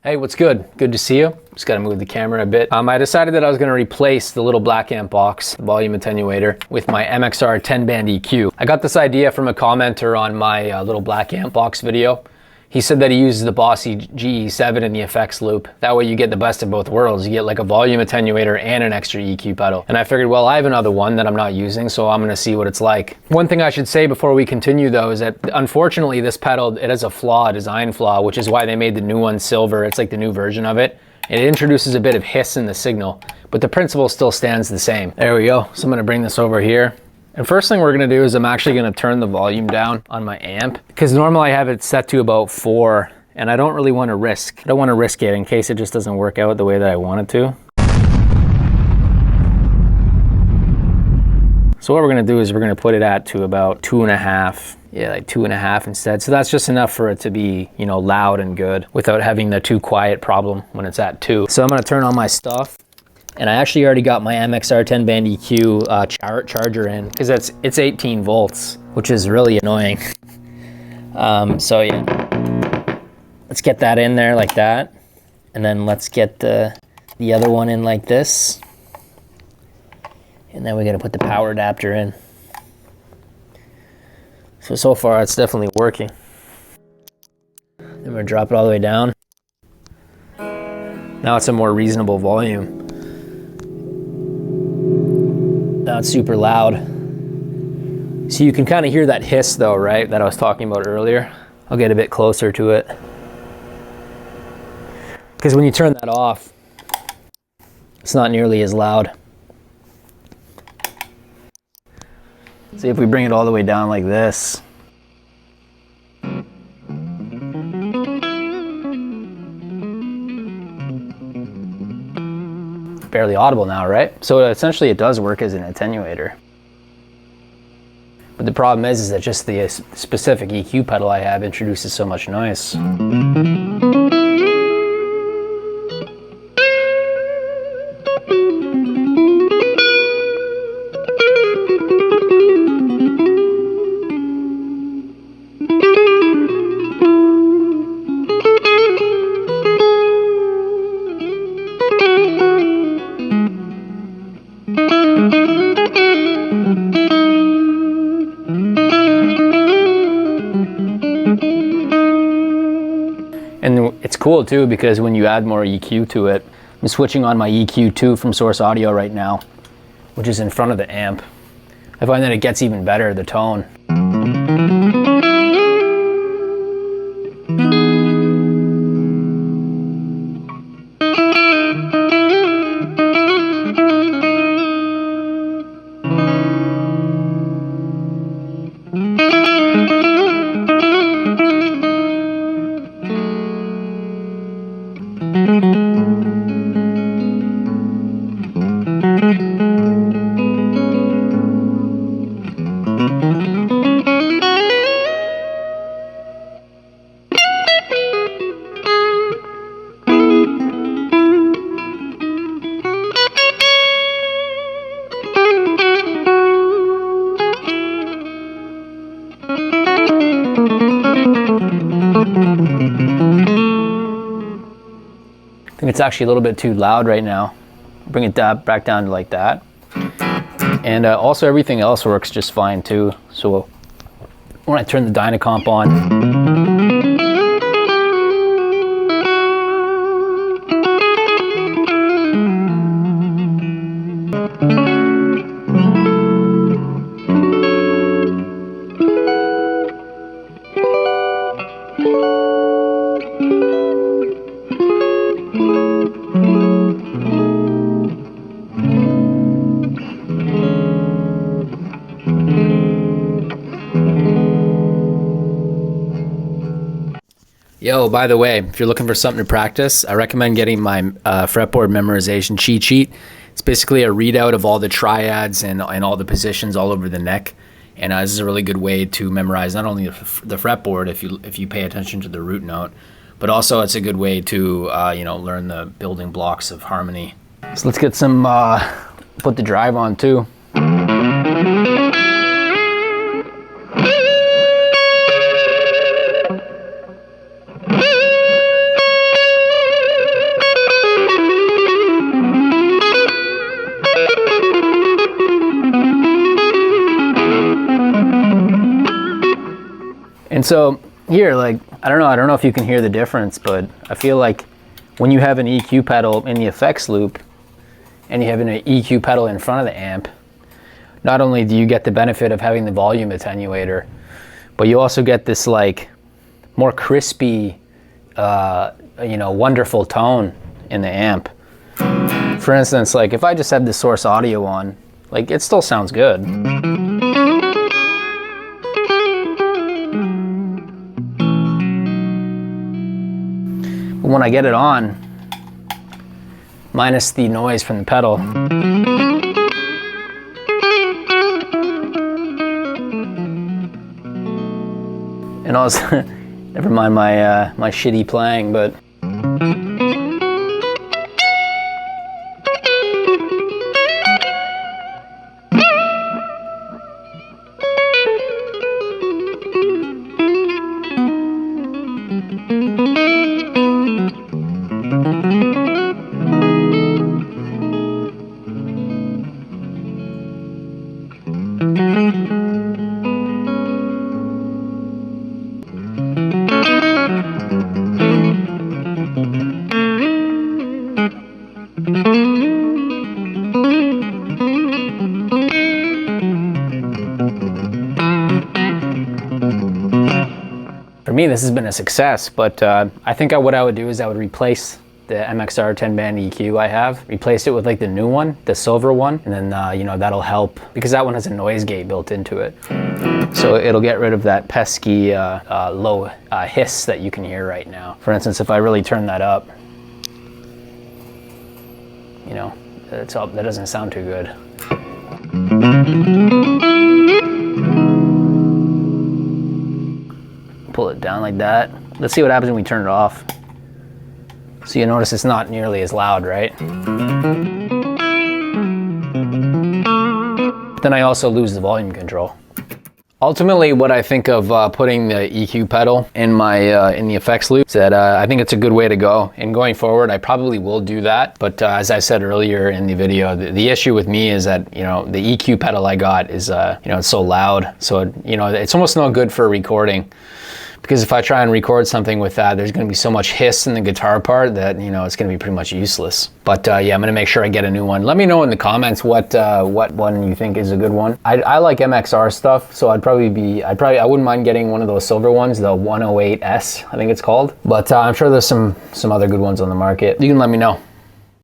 Hey, what's good? Good to see you. Just gotta move the camera a bit. I decided that I was gonna replace the little black amp box, the volume attenuator, with my MXR 10-band EQ. I got this idea from a commenter on my little black amp box video. He said that he uses the Bossy GE7 in the effects loop. That way you get the best of both worlds. You get like a volume attenuator and an extra EQ pedal. And I figured, well, I have another one that I'm not using, so I'm gonna see what it's like. One thing I should say before we continue though is that unfortunately this pedal, it has a flaw, a design flaw, which is why they made the new one silver. It's like the new version of it. It introduces a bit of hiss in the signal, but the principle still stands the same. There we go. So I'm gonna bring this over here. And first thing we're gonna do is I'm actually gonna turn the volume down on my amp, because normally I have it set to about 4, and I don't really wanna risk. I don't wanna risk it in case it just doesn't work out the way that I want it to. So what we're gonna do is we're gonna put it at to about 2.5. Yeah, like 2.5 instead. So that's just enough for it to be, you know, loud and good without having the too quiet problem when it's at 2. So I'm gonna turn on my stuff. And I actually already got my MXR 10-band EQ charger in, because it's 18 volts, which is really annoying. So yeah, let's get that in there like that. And then let's get the other one in like this. And then we're gonna put the power adapter in. So far it's definitely working. Then we're gonna drop it all the way down. Now it's a more reasonable volume. Not super loud. So you can kind of hear that hiss though, right? That I was talking about earlier. I'll get a bit closer to it. Because when you turn that off, it's not nearly as loud. See, if we bring it all the way down like this. Barely audible now, right? So essentially it does work as an attenuator. But the problem is that just the specific EQ pedal I have introduces so much noise. And it's cool too, because when you add more EQ to it, I'm switching on my EQ2 from Source Audio right now, which is in front of the amp. I find that it gets even better, the tone. I think it's actually a little bit too loud right now. Bring it back down to like that. And also everything else works just fine too. So when I turn the Dynacomp on, yo, by the way, if you're looking for something to practice, I recommend getting my fretboard memorization cheat sheet. It's basically a readout of all the triads and all the positions all over the neck. And this is a really good way to memorize not only the fretboard if you pay attention to the root note, but also it's a good way to you know, learn the building blocks of harmony. So let's get some put the drive on too. So here, like, I don't know if you can hear the difference, but I feel like when you have an EQ pedal in the effects loop and you have an EQ pedal in front of the amp, not only do you get the benefit of having the volume attenuator, but you also get this like more crispy, you know, wonderful tone in the amp. For instance, like if I just had the source audio on, like it still sounds good. But when I get it on, minus the noise from the pedal, and also, never mind my my shitty playing, but for me, this has been a success, but I think what I would do is I would replace the MXR 10-band EQ I have, replace it with like the new one, the silver one, and then you know, that'll help because that one has a noise gate built into it. So it'll get rid of that pesky low hiss that you can hear right now. For instance, if I really turn that up, you know, that doesn't sound too good. Pull it down like that. Let's see what happens when we turn it off. So you notice it's not nearly as loud, right? Then I also lose the volume control. Ultimately, what I think of putting the EQ pedal in my in the effects loop is that I think it's a good way to go. And going forward, I probably will do that. But as I said earlier in the video, the issue with me is that, you know, the EQ pedal I got is you know, it's so loud. So you know, it's almost no good for recording. Because if I try and record something with that, there's going to be so much hiss in the guitar part that, you know, it's going to be pretty much useless. But yeah, I'm going to make sure I get a new one. Let me know in the comments what one you think is a good one. I like MXR stuff, so I wouldn't mind getting one of those silver ones, the 108S, I think it's called. But I'm sure there's some other good ones on the market. You can let me know.